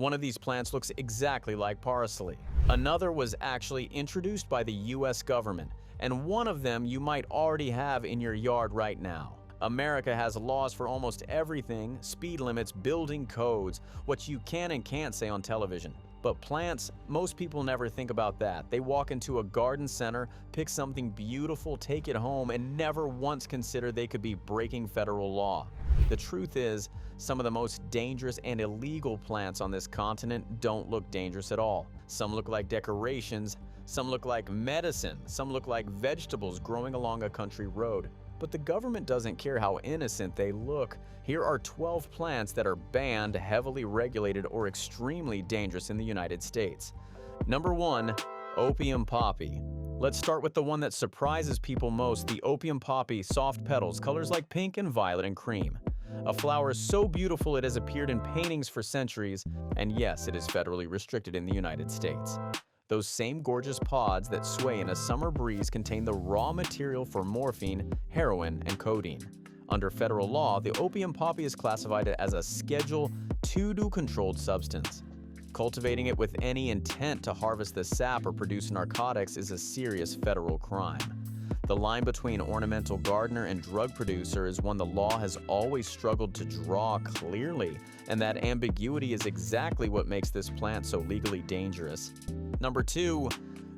One of these plants looks exactly like parsley. Another was actually introduced by the US government, and one of them you might already have in your yard right now. America has laws for almost everything: speed limits, building codes, what you can and can't say on television. But plants, most people never think about that. They walk into a garden center, pick something beautiful, take it home, and never once consider they could be breaking federal law. The truth is, some of the most dangerous and illegal plants on this continent don't look dangerous at all. Some look like decorations, some look like medicine, some look like vegetables growing along a country road. But the government doesn't care how innocent they look. Here are 12 plants that are banned, heavily regulated, or extremely dangerous in the United States. Number 1. Opium poppy. Let's start with the one that surprises people most, the opium poppy, soft petals, colors like pink and violet and cream. A flower so beautiful it has appeared in paintings for centuries, and yes, it is federally restricted in the United States. Those same gorgeous pods that sway in a summer breeze contain the raw material for morphine, heroin, and codeine. Under federal law, the opium poppy is classified as a Schedule II controlled substance. Cultivating it with any intent to harvest the sap or produce narcotics is a serious federal crime. The line between ornamental gardener and drug producer is one the law has always struggled to draw clearly, and that ambiguity is exactly what makes this plant so legally dangerous. Number 2.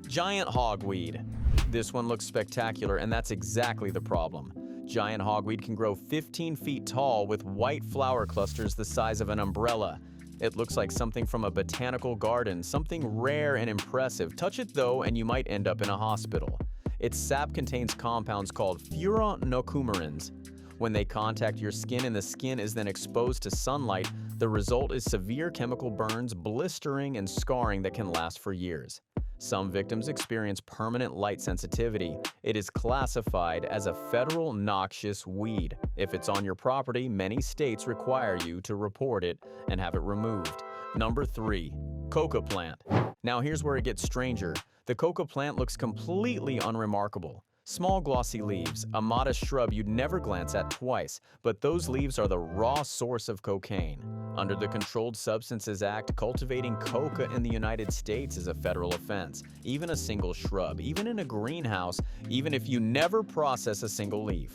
Giant hogweed. This one looks spectacular, and that's exactly the problem. Giant hogweed can grow 15 feet tall with white flower clusters the size of an umbrella. It looks like something from a botanical garden, something rare and impressive. Touch it though, and you might end up in a hospital. Its sap contains compounds called furanocoumarins. When they contact your skin and the skin is then exposed to sunlight, the result is severe chemical burns, blistering, and scarring that can last for years. Some victims experience permanent light sensitivity. It is classified as a federal noxious weed. If it's on your property, many states require you to report it and have it removed. Number 3. Coca plant. Now here's where it gets stranger. The coca plant looks completely unremarkable. Small glossy leaves, a modest shrub you'd never glance at twice, but those leaves are the raw source of cocaine. Under the Controlled Substances Act, cultivating coca in the United States is a federal offense. Even a single shrub, even in a greenhouse, even if you never process a single leaf.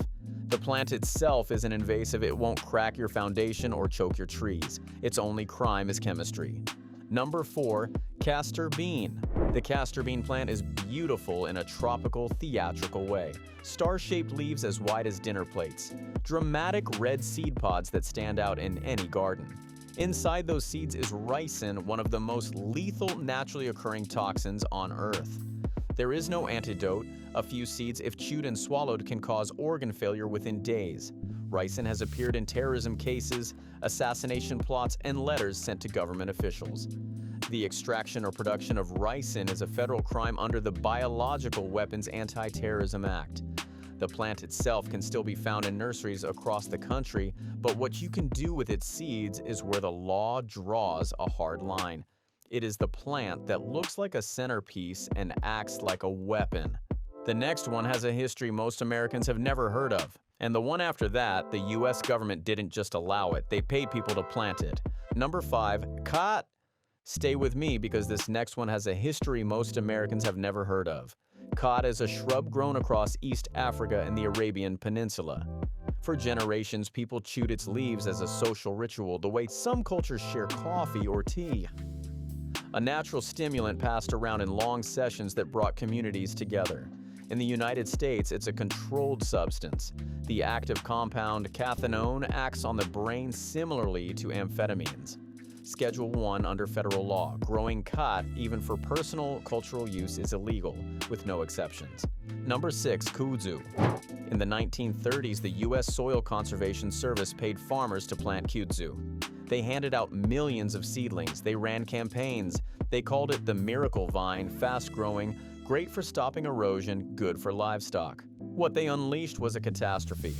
The plant itself isn't invasive, it won't crack your foundation or choke your trees. Its only crime is chemistry. Number 4. Castor bean. The castor bean plant is beautiful in a tropical, theatrical way. Star-shaped leaves as wide as dinner plates. Dramatic red seed pods that stand out in any garden. Inside those seeds is ricin, one of the most lethal naturally occurring toxins on Earth. There is no antidote. A few seeds, if chewed and swallowed, can cause organ failure within days. Ricin has appeared in terrorism cases, assassination plots, and letters sent to government officials. The extraction or production of ricin is a federal crime under the Biological Weapons Anti-Terrorism Act. The plant itself can still be found in nurseries across the country, but what you can do with its seeds is where the law draws a hard line. It is the plant that looks like a centerpiece and acts like a weapon. The next one has a history most Americans have never heard of. And the one after that, the US government didn't just allow it, they paid people to plant it. Number 5, khat. Stay with me because this next one has a history most Americans have never heard of. Khat is a shrub grown across East Africa and the Arabian Peninsula. For generations, people chewed its leaves as a social ritual, the way some cultures share coffee or tea. A natural stimulant passed around in long sessions that brought communities together. In the United States, it's a controlled substance. The active compound cathinone acts on the brain similarly to amphetamines. Schedule 1 under federal law. Growing khat, even for personal cultural use, is illegal, with no exceptions. Number 6, kudzu. In the 1930s, the U.S. Soil Conservation Service paid farmers to plant kudzu. They handed out millions of seedlings. They ran campaigns. They called it the miracle vine, fast-growing, great for stopping erosion, good for livestock. What they unleashed was a catastrophe.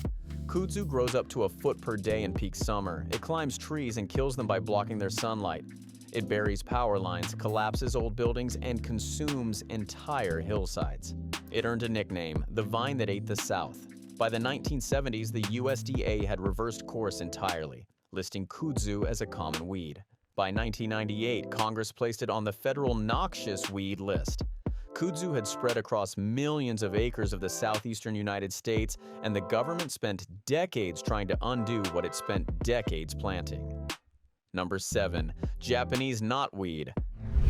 Kudzu grows up to a foot per day in peak summer. It climbs trees and kills them by blocking their sunlight. It buries power lines, collapses old buildings, and consumes entire hillsides. It earned a nickname, the vine that ate the South. By the 1970s, the USDA had reversed course entirely, listing kudzu as a common weed. By 1998, Congress placed it on the federal noxious weed list. Kudzu had spread across millions of acres of the southeastern United States, and the government spent decades trying to undo what it spent decades planting. Number 7. Japanese knotweed.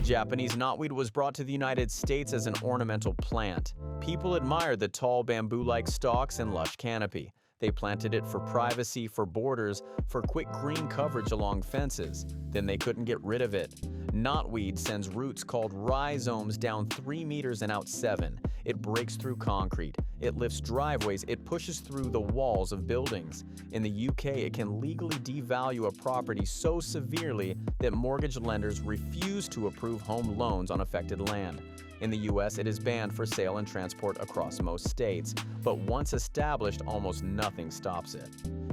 Japanese knotweed was brought to the United States as an ornamental plant. People admired the tall bamboo-like stalks and lush canopy. They planted it for privacy, for borders, for quick green coverage along fences. Then they couldn't get rid of it. Knotweed sends roots called rhizomes down 3 meters and out 7. It breaks through concrete. It lifts driveways. It pushes through the walls of buildings. In the UK, it can legally devalue a property so severely that mortgage lenders refuse to approve home loans on affected land. In the US, it is banned for sale and transport across most states, but once established, almost nothing stops it.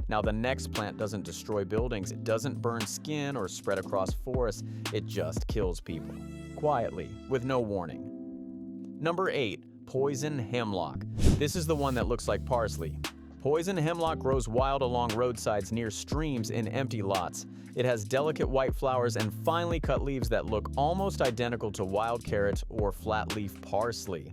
Now, the next plant doesn't destroy buildings, it doesn't burn skin or spread across forests, it just kills people. Quietly, with no warning. Number 8. Poison hemlock. This is the one that looks like parsley. Poison hemlock grows wild along roadsides near streams in empty lots. It has delicate white flowers and finely cut leaves that look almost identical to wild carrot or flat-leaf parsley.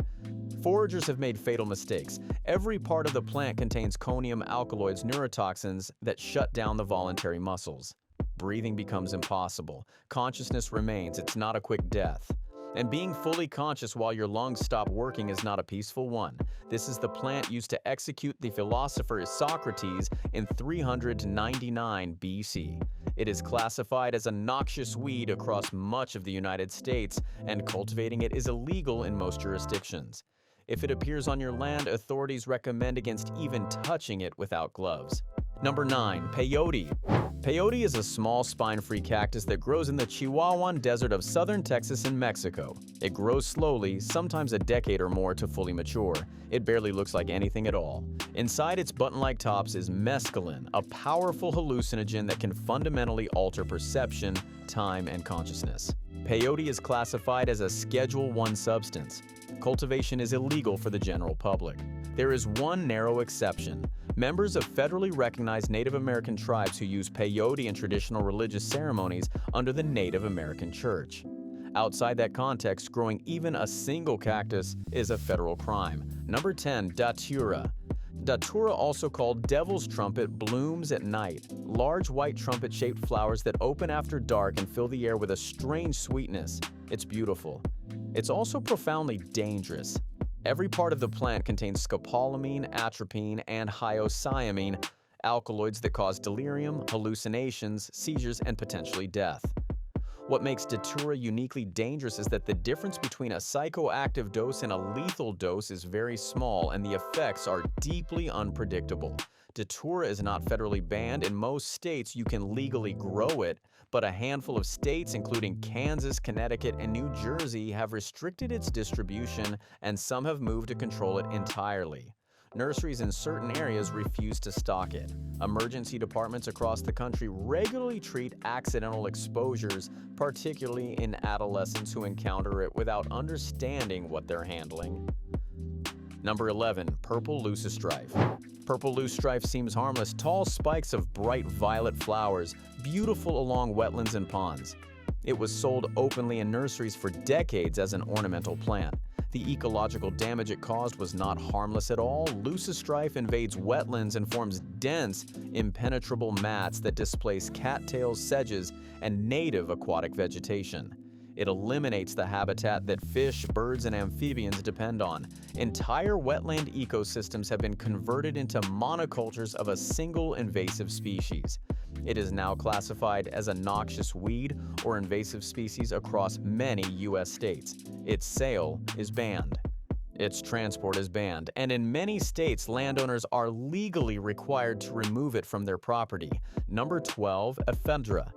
Foragers have made fatal mistakes. Every part of the plant contains chonium alkaloids, neurotoxins that shut down the voluntary muscles. Breathing becomes impossible. Consciousness remains. It's not a quick death. And being fully conscious while your lungs stop working is not a peaceful one. This is the plant used to execute the philosopher Socrates in 399 BC. It is classified as a noxious weed across much of the United States, and cultivating it is illegal in most jurisdictions. If it appears on your land, authorities recommend against even touching it without gloves. Number 9. Peyote. Peyote is a small spine-free cactus that grows in the Chihuahuan Desert of southern Texas and Mexico. It grows slowly, sometimes a decade or more to fully mature. It barely looks like anything at all. Inside its button-like tops is mescaline, a powerful hallucinogen that can fundamentally alter perception, time, and consciousness. Peyote is classified as a Schedule I substance. Cultivation is illegal for the general public. There is one narrow exception. Members of federally recognized Native American tribes who use peyote in traditional religious ceremonies under the Native American Church. Outside that context, growing even a single cactus is a federal crime. Number 10. Datura. Datura, also called devil's trumpet, blooms at night. Large white trumpet-shaped flowers that open after dark and fill the air with a strange sweetness. It's beautiful. It's also profoundly dangerous. Every part of the plant contains scopolamine, atropine, and hyoscyamine, alkaloids that cause delirium, hallucinations, seizures, and potentially death. What makes Datura uniquely dangerous is that the difference between a psychoactive dose and a lethal dose is very small, and the effects are deeply unpredictable. Datura is not federally banned. In most states, you can legally grow it, but a handful of states, including Kansas, Connecticut, and New Jersey, have restricted its distribution, and some have moved to control it entirely. Nurseries in certain areas refuse to stock it. Emergency departments across the country regularly treat accidental exposures, particularly in adolescents who encounter it without understanding what they're handling. Number 11. Purple leucostrife. Purple loosestrife seems harmless, tall spikes of bright violet flowers, beautiful along wetlands and ponds. It was sold openly in nurseries for decades as an ornamental plant. The ecological damage it caused was not harmless at all. Leucostrife invades wetlands and forms dense, impenetrable mats that displace cattails, sedges, and native aquatic vegetation. It eliminates the habitat that fish, birds, and amphibians depend on. Entire wetland ecosystems have been converted into monocultures of a single invasive species. It is now classified as a noxious weed or invasive species across many U.S. states. Its sale is banned. Its transport is banned, and in many states, landowners are legally required to remove it from their property. Number 12. Ephedra.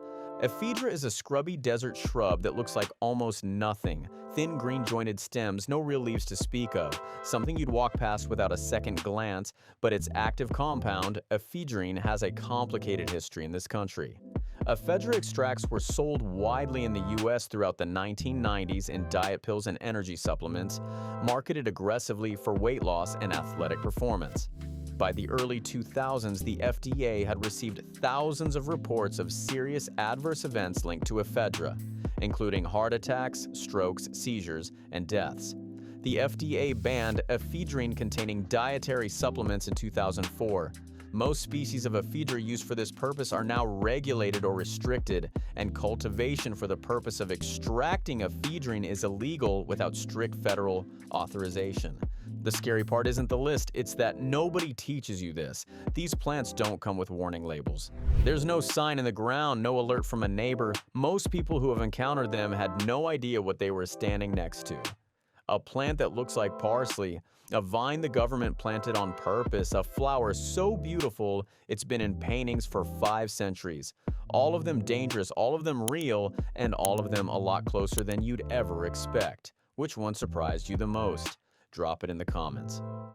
Ephedra is a scrubby desert shrub that looks like almost nothing. Thin green jointed stems, no real leaves to speak of, something you'd walk past without a second glance, but its active compound, ephedrine, has a complicated history in this country. Ephedra extracts were sold widely in the U.S. throughout the 1990s in diet pills and energy supplements, marketed aggressively for weight loss and athletic performance. By the early 2000s, the FDA had received thousands of reports of serious adverse events linked to ephedra, including heart attacks, strokes, seizures, and deaths. The FDA banned ephedrine-containing dietary supplements in 2004. Most species of ephedra used for this purpose are now regulated or restricted, and cultivation for the purpose of extracting ephedrine is illegal without strict federal authorization. The scary part isn't the list, it's that nobody teaches you this. These plants don't come with warning labels. There's no sign in the ground, no alert from a neighbor. Most people who have encountered them had no idea what they were standing next to. A plant that looks like parsley, a vine the government planted on purpose, a flower so beautiful it's been in paintings for 5 centuries. All of them dangerous, all of them real, and all of them a lot closer than you'd ever expect. Which one surprised you the most? Drop it in the comments.